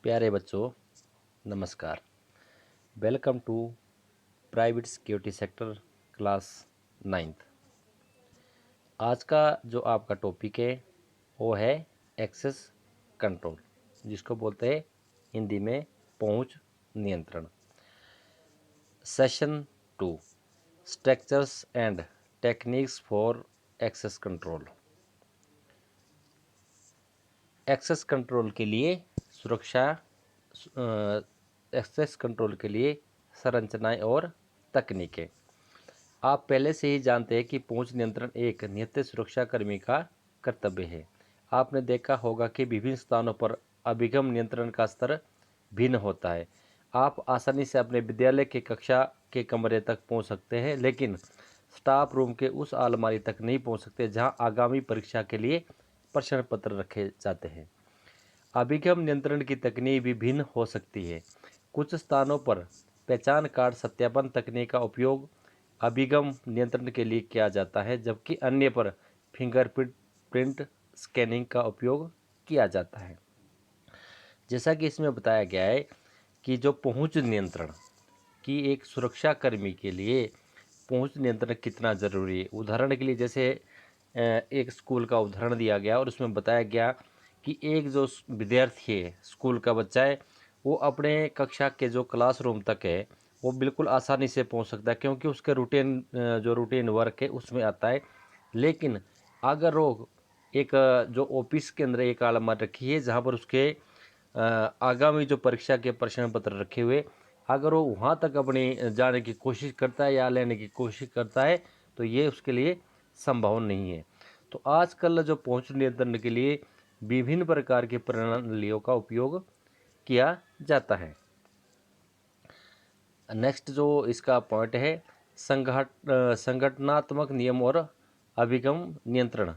प्यारे बच्चों, नमस्कार। Welcome to private security sector class 9th। आज का जो आपका टॉपिक है वो है एक्सेस कंट्रोल, जिसको बोलते हैं हिंदी में पहुंच नियंत्रण। Session 2, structures and techniques for access control. Access control के लिए सुरक्षा एक्सेस कंट्रोल के लिए संरचनाएं और तकनीकें। आप पहले से ही जानते हैं कि पहुंच नियंत्रण एक नियत सुरक्षा कर्मी का कर्तव्य है। आपने देखा होगा कि विभिन्न स्थानों पर अभिगम नियंत्रण का स्तर भिन्न होता है। आप आसानी से अपने विद्यालय के कक्षा के कमरे तक पहुंच सकते हैं, लेकिन स्टाफ रूम के उस अलमारी तक नहीं पहुंच सकते जहां आगामी परीक्षा के लिए प्रश्न पत्र रखे जाते हैं। अभिगम नियंत्रण की तकनीक भी भिन्न हो सकती है। कुछ स्थानों पर पहचान कार्ड सत्यापन तकनीक का उपयोग अभिगम नियंत्रण के लिए किया जाता है, जबकि अन्य पर फिंगरप्रिंट स्कैनिंग का उपयोग किया जाता है। जैसा कि इसमें बताया गया है कि जो पहुंच नियंत्रण की एक सुरक्षा कर्मी के लिए पहुंच नियंत्रण कितना ज़रूरी है। उदाहरण के लिए जैसे एक स्कूल का उदाहरण दिया गया और उसमें बताया गया कि एक जो विद्यार्थी है, स्कूल का बच्चा है, वो अपने कक्षा के जो क्लासरूम तक है वो बिल्कुल आसानी से पहुंच सकता है, क्योंकि उसके रूटीन वर्क है उसमें आता है। लेकिन अगर वो एक जो ऑफिस के अंदर एक अलमारी रखी है जहाँ पर उसके आगामी जो परीक्षा के प्रश्न पत्र रखे हुए, अगर वो वहाँ तक अपनी जाने की कोशिश करता है या लेने की कोशिश करता है तो ये उसके लिए संभव नहीं है। तो आजकल जो पहुंच नियंत्रण के लिए विभिन्न प्रकार की प्रणालियों का उपयोग किया जाता है। नेक्स्ट जो इसका पॉइंट है संगठनात्मक नियम और अभिगम नियंत्रण।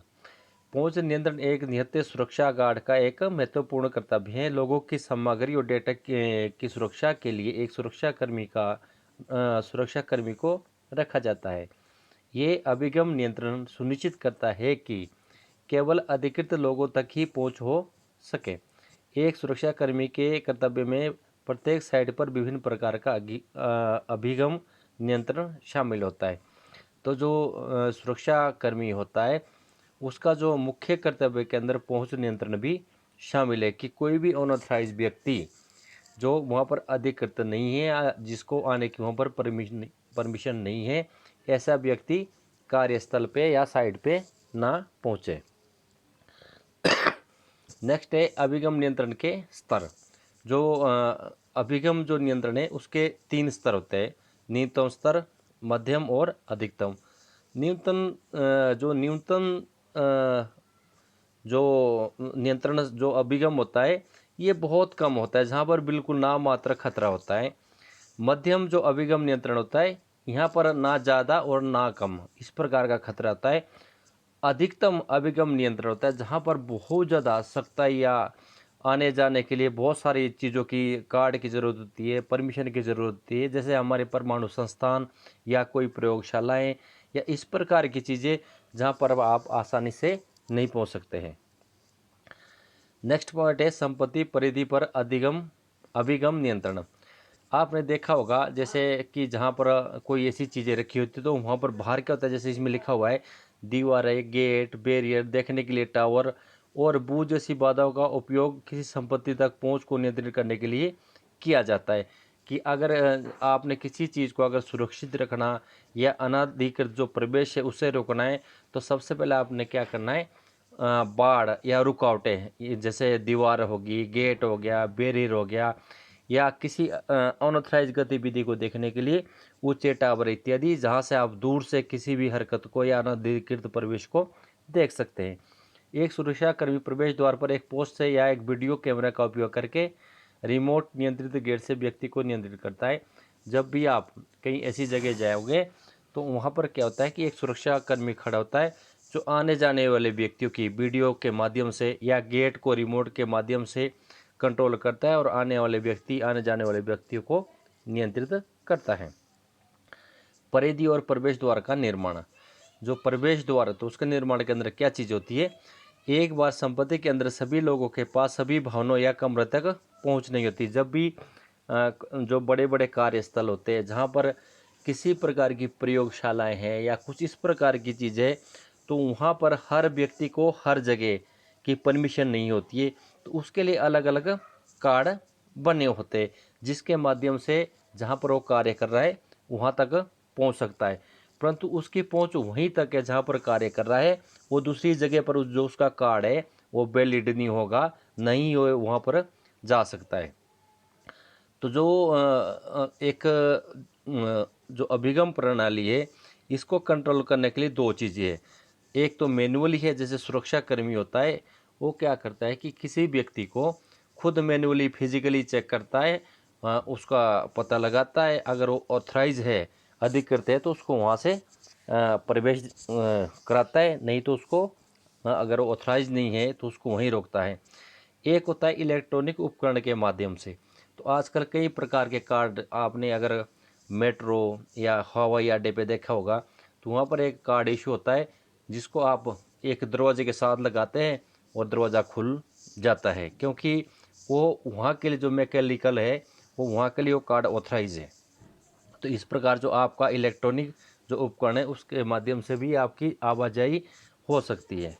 पहुंच नियंत्रण एक नियत सुरक्षा गार्ड का एक महत्वपूर्ण कर्तव्य है। लोगों की सामग्री और डेटा की सुरक्षा के लिए एक सुरक्षा कर्मी को रखा जाता है। ये अभिगम नियंत्रण सुनिश्चित करता है कि केवल अधिकृत लोगों तक ही पहुंच हो सके। एक सुरक्षा कर्मी के कर्तव्य में प्रत्येक साइट पर विभिन्न प्रकार का अभिगम नियंत्रण शामिल होता है। तो जो सुरक्षा कर्मी होता है उसका जो मुख्य कर्तव्य के अंदर पहुंच नियंत्रण भी शामिल है कि कोई भी अनऑथराइज व्यक्ति जो वहाँ पर अधिकृत नहीं है या जिसको आने की वहाँ पर परमिशन नहीं है, ऐसा व्यक्ति कार्यस्थल पे या साइट पे ना पहुँचे। नेक्स्ट है अभिगम नियंत्रण के स्तर। जो अभिगम जो नियंत्रण है उसके 3 स्तर होते हैं: न्यूनतम स्तर, मध्यम और अधिकतम। न्यूनतम जो नियंत्रण जो अभिगम होता है ये बहुत कम होता है, जहाँ पर बिल्कुल नामात्र खतरा होता है। मध्यम जो अभिगम नियंत्रण होता है यहाँ पर ना ज़्यादा और ना कम इस प्रकार का खतरा होता है। अधिकतम अभिगम नियंत्रण होता है जहाँ पर बहुत ज़्यादा सख्ताई या आने जाने के लिए बहुत सारी चीज़ों की कार्ड की ज़रूरत होती है, परमिशन की ज़रूरत होती है, जैसे हमारे परमाणु संस्थान या कोई प्रयोगशालाएं या इस प्रकार की चीज़ें जहाँ पर आप आसानी से नहीं पहुँच सकते हैं। नेक्स्ट पॉइंट है संपत्ति परिधि पर अभिगम नियंत्रण। आपने देखा होगा जैसे कि जहाँ पर कोई ऐसी चीज़ें रखी होती है तो वहाँ पर बाहर क्या होता है, जैसे इसमें लिखा हुआ है दीवार है, गेट, बैरियर, देखने के लिए टावर और बूथ जैसी बाधाओं का उपयोग किसी संपत्ति तक पहुँच को नियंत्रित करने के लिए किया जाता है। कि अगर आपने किसी चीज़ को अगर सुरक्षित रखना या अनाधिकृत जो प्रवेश है उससे रोकना है तो सबसे पहले आपने क्या करना है, बाड़ या रुकावटें जैसे दीवार होगी, गेट हो गया, बैरियर हो गया या किसी अनऑथराइज गतिविधि को देखने के लिए ऊंचे टावर इत्यादि, जहां से आप दूर से किसी भी हरकत को या अनधिकृत प्रवेश को देख सकते हैं। एक सुरक्षाकर्मी प्रवेश द्वार पर एक पोस्ट से या एक वीडियो कैमरा का उपयोग करके रिमोट नियंत्रित गेट से व्यक्ति को नियंत्रित करता है। जब भी आप कहीं ऐसी जगह जाओगे तो वहाँ पर क्या होता है कि एक सुरक्षाकर्मी खड़ा होता है जो आने जाने वाले व्यक्तियों की वीडियो के माध्यम से या गेट को रिमोट के माध्यम से कंट्रोल करता है और आने जाने वाले व्यक्तियों को नियंत्रित करता है। परिधि और प्रवेश द्वार का निर्माण। जो प्रवेश द्वार तो उसके निर्माण के अंदर क्या चीज़ होती है, एक बार संपत्ति के अंदर सभी लोगों के पास सभी भवनों या कमरे तक पहुंच नहीं होती। जब भी जो बड़े बड़े कार्यस्थल होते हैं जहां पर किसी प्रकार की प्रयोगशालाएं हैं या कुछ इस प्रकार की चीज़ें, तो वहाँ पर हर व्यक्ति को हर जगह की परमिशन नहीं होती है। तो उसके लिए अलग अलग कार्ड बने होते हैं, जिसके माध्यम से जहाँ पर वो कार्य कर रहा है वहाँ तक पहुँच सकता है। परंतु उसकी पहुँच वहीं तक है जहाँ पर कार्य कर रहा है, वो दूसरी जगह पर जो उसका कार्ड है वो वैलिड नहीं होगा, नहीं वो वहाँ पर जा सकता है। तो जो एक जो अभिगम प्रणाली है, इसको कंट्रोल करने के लिए दो चीज़ें हैं। एक तो मैनुअली है, जैसे सुरक्षा कर्मी होता है, वो क्या करता है कि किसी व्यक्ति को खुद मैनुअली फिजिकली चेक करता है, उसका पता लगाता है। अगर वो ऑथराइज है, अधिकृत है, तो उसको वहाँ से प्रवेश कराता है, नहीं तो उसको अगर वो ऑथराइज नहीं है तो उसको वहीं रोकता है। एक होता है इलेक्ट्रॉनिक उपकरण के माध्यम से। तो आजकल कई प्रकार के कार्ड, आपने अगर मेट्रो या हवाई अड्डे पे देखा होगा, तो वहाँ पर एक कार्ड इशू होता है जिसको आप एक दरवाजे के साथ लगाते हैं और दरवाज़ा खुल जाता है, क्योंकि वो वहाँ के लिए जो मैकेनिकल है वो वहाँ के लिए वो कार्ड ऑथराइज है। तो इस प्रकार जो आपका इलेक्ट्रॉनिक जो उपकरण है उसके माध्यम से भी आपकी आवाजाही हो सकती है।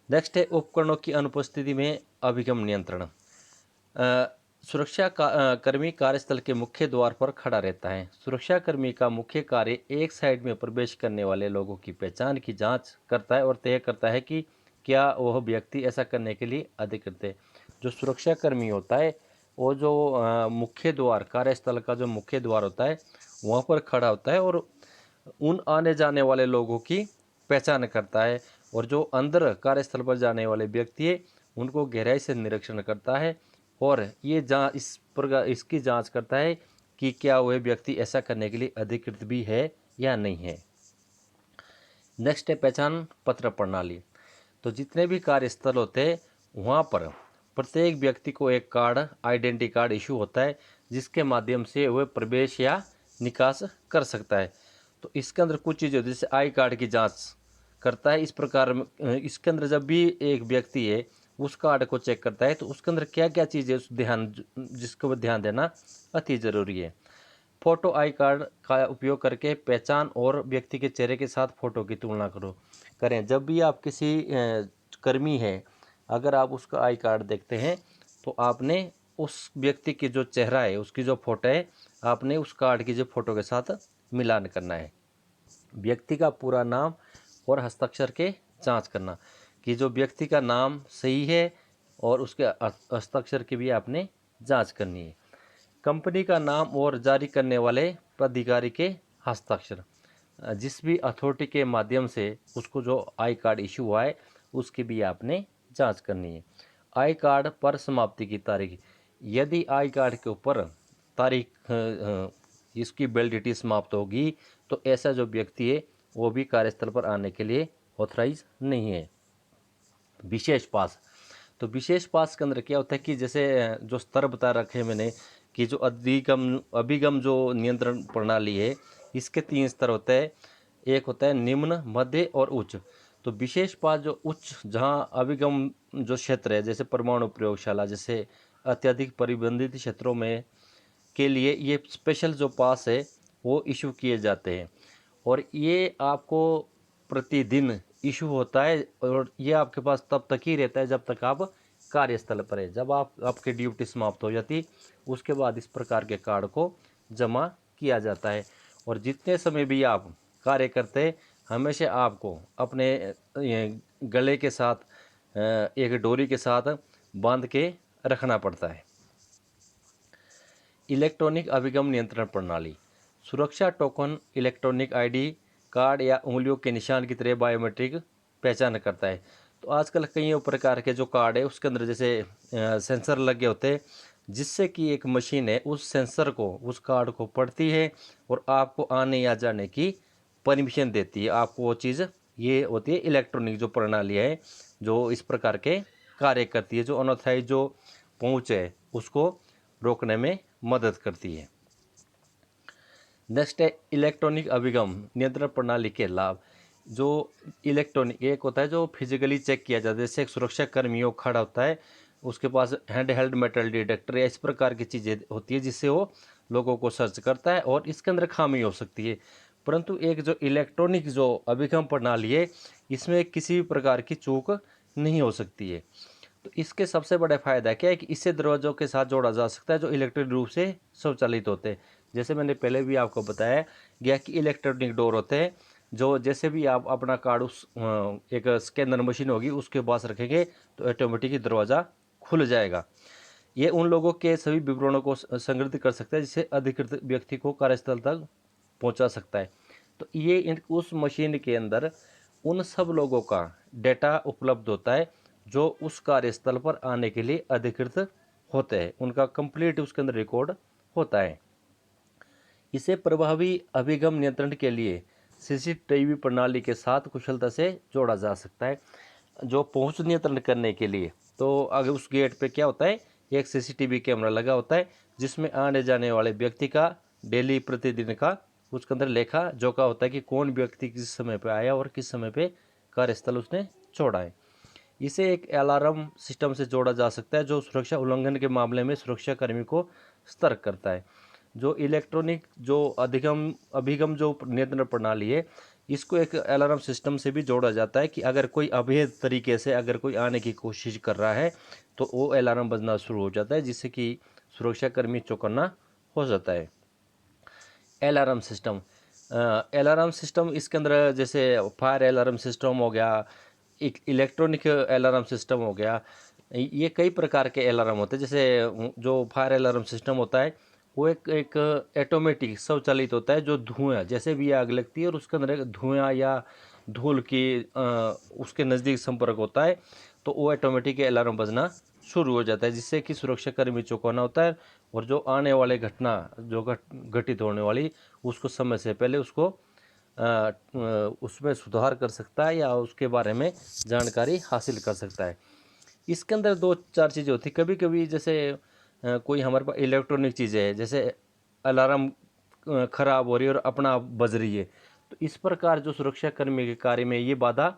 नेक्स्ट है उपकरणों की अनुपस्थिति में अभिगम नियंत्रण। सुरक्षा कर्मी कार्यस्थल के मुख्य द्वार पर खड़ा रहता है। सुरक्षा कर्मी का मुख्य कार्य एक साइड में प्रवेश करने वाले लोगों की पहचान की जांच करता है और तय करता है कि क्या वह व्यक्ति ऐसा करने के लिए अधिकृत है। जो सुरक्षा कर्मी होता है वो जो मुख्य द्वार, कार्यस्थल का जो मुख्य द्वार होता है वहाँ पर खड़ा होता है और उन आने जाने वाले लोगों की पहचान करता है, और जो अंदर कार्यस्थल पर जाने वाले व्यक्ति है उनको गहराई से निरीक्षण करता है और ये जांच इस प्रकार इसकी जांच करता है कि क्या वह व्यक्ति ऐसा करने के लिए अधिकृत भी है या नहीं है। नेक्स्ट है पहचान पत्र प्रणाली। तो जितने भी कार्यस्थल होते हैं वहाँ पर प्रत्येक व्यक्ति को एक कार्ड, आइडेंटिटी कार्ड इशू होता है, जिसके माध्यम से वह प्रवेश या निकास कर सकता है। तो इसके अंदर कुछ चीज़ें होती है, जैसे आई कार्ड की जांच करता है। इस प्रकार इसके अंदर जब भी एक व्यक्ति है उस कार्ड को चेक करता है तो उसके अंदर क्या क्या चीज़ें उस ध्यान जिसको वो ध्यान देना अति ज़रूरी है। फोटो आई कार्ड का उपयोग करके पहचान और व्यक्ति के चेहरे के साथ फोटो की तुलना करें। जब भी आप किसी कर्मी है, अगर आप उसका आई कार्ड देखते हैं तो आपने उस व्यक्ति की जो चेहरा है, उसकी जो फोटो है, आपने उस कार्ड की जो फोटो के साथ मिलान करना है। व्यक्ति का पूरा नाम और हस्ताक्षर के जांच करना कि जो व्यक्ति का नाम सही है और उसके हस्ताक्षर की भी आपने जांच करनी है। कंपनी का नाम और जारी करने वाले प्राधिकारी के हस्ताक्षर, जिस भी अथॉरिटी के माध्यम से उसको जो आई कार्ड इशू हुआ है उसकी भी आपने जांच करनी है। आई कार्ड पर समाप्ति की तारीख, यदि आई कार्ड के ऊपर तारीख इसकी वैलिडिटी समाप्त होगी तो ऐसा जो व्यक्ति है वो भी कार्यस्थल पर आने के लिए ऑथराइज नहीं है। विशेष पास, तो विशेष पास के अंदर क्या होता है कि जैसे जो स्तर बता रखे मैंने कि जो अभिगम जो नियंत्रण प्रणाली है इसके 3 स्तर होते हैं। एक होता है निम्न, मध्य और उच्च। तो विशेष पास जो उच्च, जहाँ अभिगम जो क्षेत्र है, जैसे परमाणु प्रयोगशाला जैसे अत्यधिक प्रतिबंधित क्षेत्रों में के लिए ये स्पेशल जो पास है वो इशू किए जाते हैं, और ये आपको प्रतिदिन इशू होता है और ये आपके पास तब तक ही रहता है जब तक आप कार्यस्थल पर है। जब आपकी ड्यूटी समाप्त हो जाती उसके बाद इस प्रकार के कार्ड को जमा किया जाता है। और जितने समय भी आप कार्य करते हैं हमेशा आपको अपने गले के साथ एक डोरी के साथ बांध के रखना पड़ता है। इलेक्ट्रॉनिक अभिगम नियंत्रण प्रणाली, सुरक्षा टोकन इलेक्ट्रॉनिक आईडी कार्ड या उंगलियों के निशान की तरह बायोमेट्रिक पहचान करता है। तो आजकल कई प्रकार के जो कार्ड है उसके अंदर जैसे सेंसर लगे होते हैं, जिससे कि एक मशीन है उस सेंसर को, उस कार्ड को पढ़ती है और आपको आने या जाने की परमिशन देती है। आपको वो चीज़, ये होती है इलेक्ट्रॉनिक जो प्रणाली है जो इस प्रकार के कार्य करती है, जो अनऑथराइज जो पहुँच है उसको रोकने में मदद करती है। नेक्स्ट है इलेक्ट्रॉनिक अभिगम नियंत्रण प्रणाली के लाभ। जो इलेक्ट्रॉनिक, एक होता है जो फिजिकली चेक किया जाता है, जैसे एक सुरक्षा कर्मियों खड़ा होता है उसके पास हैंड हेल्ड मेटल डिटेक्टर या इस प्रकार की चीज़ें होती है जिससे वो लोगों को सर्च करता है और इसके अंदर खामी हो सकती है। परंतु एक जो इलेक्ट्रॉनिक जो अभिगम प्रणाली है इसमें किसी भी प्रकार की चूक नहीं हो सकती है। तो इसके सबसे बड़ा फ़ायदा क्या है कि इससे दरवाज़ों के साथ जोड़ा जा सकता है जो इलेक्ट्रिक रूप से स्वचालित होते हैं। जैसे मैंने पहले भी आपको बताया गया कि इलेक्ट्रॉनिक डोर होते हैं जो जैसे भी आप अपना कार्ड उस एक स्कैनर मशीन होगी उसके पास रखेंगे तो ऑटोमेटिक ही दरवाज़ा खुल जाएगा। ये उन लोगों के सभी विवरणों को संग्रहित कर सकता है जिससे अधिकृत व्यक्ति को कार्यस्थल तक पहुंचा सकता है। तो ये उस मशीन के अंदर उन सब लोगों का डेटा उपलब्ध होता है जो उस कार्यस्थल पर आने के लिए अधिकृत होते हैं, उनका कंप्लीट उसके अंदर रिकॉर्ड होता है। इसे प्रभावी अभिगम नियंत्रण के लिए सीसीटीवी प्रणाली के साथ कुशलता से जोड़ा जा सकता है। जो पहुंच नियंत्रण करने के लिए तो आगे उस गेट पे क्या होता है, एक सीसीटीवी कैमरा लगा होता है जिसमें आने जाने वाले व्यक्ति का डेली प्रतिदिन का उसके अंदर लेखा जोखा होता है कि कौन व्यक्ति किस समय पे आया और किस समय पे कार्यस्थल उसने छोड़ा है। इसे एक अलार्म सिस्टम से जोड़ा जा सकता है जो सुरक्षा उल्लंघन के मामले में सुरक्षा कर्मी को सतर्क करता है। जो इलेक्ट्रॉनिक जो अभिगम जो नियंत्रण प्रणाली है इसको एक अलार्म सिस्टम से भी जोड़ा जाता है कि अगर कोई अवैध तरीके से अगर कोई आने की कोशिश कर रहा है तो वो अलार्म बजना शुरू हो जाता है जिससे कि सुरक्षा कर्मी चौकन्ना हो जाता है। अलार्म सिस्टम अलार्म सिस्टम इसके अंदर जैसे फायर अलार्म सिस्टम हो गया, एक इलेक्ट्रॉनिक अलार्म सिस्टम हो गया, ये कई प्रकार के अलार्म होते हैं। जैसे जो फायर अलार्म सिस्टम होता है वो एक ऑटोमेटिक स्वचालित होता है जो धुआं जैसे भी आग लगती है और उसके अंदर एक धुआं या धूल की उसके नज़दीक संपर्क होता है तो वो ऑटोमेटिक अलार्म बजना शुरू हो जाता है जिससे कि सुरक्षा कर्मी चौकन्ना होता है और जो आने वाले घटना जो घटित होने वाली उसको समय से पहले उसको उसमें सुधार कर सकता है या उसके बारे में जानकारी हासिल कर सकता है। इसके अंदर दो चार चीज़ें होती कभी कभी जैसे कोई हमारे पास इलेक्ट्रॉनिक चीज़ें है जैसे अलार्म खराब हो रही है और अपना आप बज रही है तो इस प्रकार जो सुरक्षा कर्मी के कार्य में ये बाधा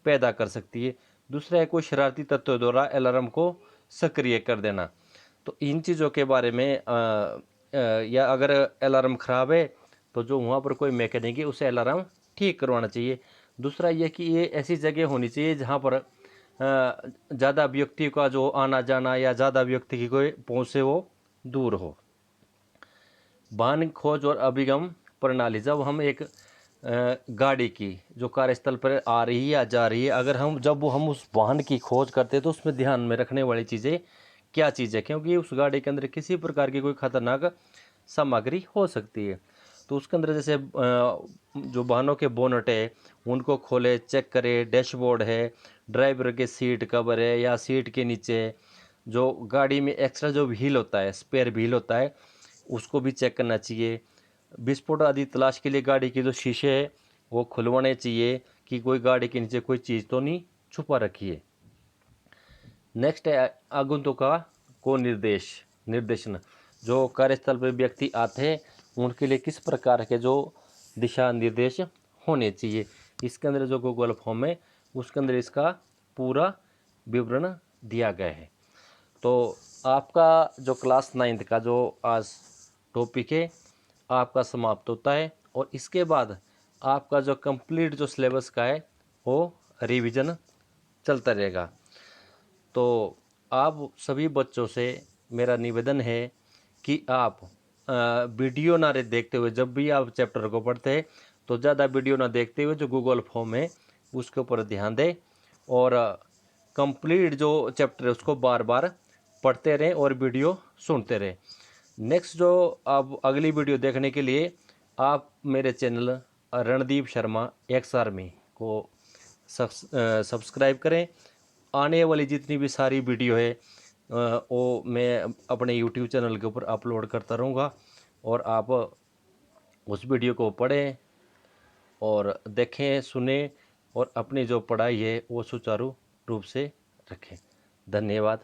पैदा कर सकती है। दूसरा है कोई शरारती तत्व द्वारा अलार्म को सक्रिय कर देना। तो इन चीज़ों के बारे में या अगर अलार्म ख़राब है तो जो वहाँ पर कोई मैकेनिक है उसे अलार्म ठीक करवाना चाहिए। दूसरा ये कि ये ऐसी जगह होनी चाहिए जहाँ पर ज़्यादा व्यक्ति का जो आना जाना या ज़्यादा व्यक्ति की कोई पहुँच से वो दूर हो। वाहन खोज और अभिगम प्रणाली जब हम एक गाड़ी की जो कार्यस्थल पर आ रही है या जा रही है अगर हम उस वाहन की खोज करते हैं तो उसमें ध्यान में रखने वाली चीज़ें क्या चीज़ है क्योंकि उस गाड़ी के अंदर किसी प्रकार की कोई खतरनाक सामग्री हो सकती है। तो उसके अंदर जैसे जो वाहनों के बोनट है उनको खोले चेक करें, डैशबोर्ड है, ड्राइवर के सीट कवर है या सीट के नीचे जो गाड़ी में एक्स्ट्रा जो व्हील होता है स्पेयर व्हील होता है उसको भी चेक करना चाहिए। विस्फोट आदि तलाश के लिए गाड़ी के जो शीशे है वो खुलवाने चाहिए कि कोई गाड़ी के नीचे कोई चीज़ तो नहीं छुपा रखी है। नेक्स्ट है आगंतुकों को निर्देशन जो कार्यस्थल पर व्यक्ति आते हैं उनके लिए किस प्रकार के जो दिशा निर्देश होने चाहिए। इसके अंदर जो गूगल फॉर्म है उसके अंदर इसका पूरा विवरण दिया गया है। तो आपका जो क्लास 9th का जो आज टॉपिक है आपका समाप्त होता है और इसके बाद आपका जो कंप्लीट जो सिलेबस का है वो रिवीजन चलता रहेगा। तो आप सभी बच्चों से मेरा निवेदन है कि आप वीडियो ना देखते हुए जब भी आप चैप्टर को पढ़ते हैं तो ज़्यादा वीडियो ना देखते हुए जो गूगल फॉर्म है उसके ऊपर ध्यान दें और कंप्लीट जो चैप्टर है उसको बार बार पढ़ते रहें और वीडियो सुनते रहें। नेक्स्ट जो आप अगली वीडियो देखने के लिए आप मेरे channel Randeep Sharma ex army को सब्सक्राइब करें। आने वाली जितनी भी सारी वीडियो है वो मैं अपने यूट्यूब चैनल के ऊपर अपलोड करता रहूँगा और आप उस वीडियो को पढ़ें और देखें सुने और अपनी जो पढ़ाई है वो सुचारू रूप से रखें। धन्यवाद।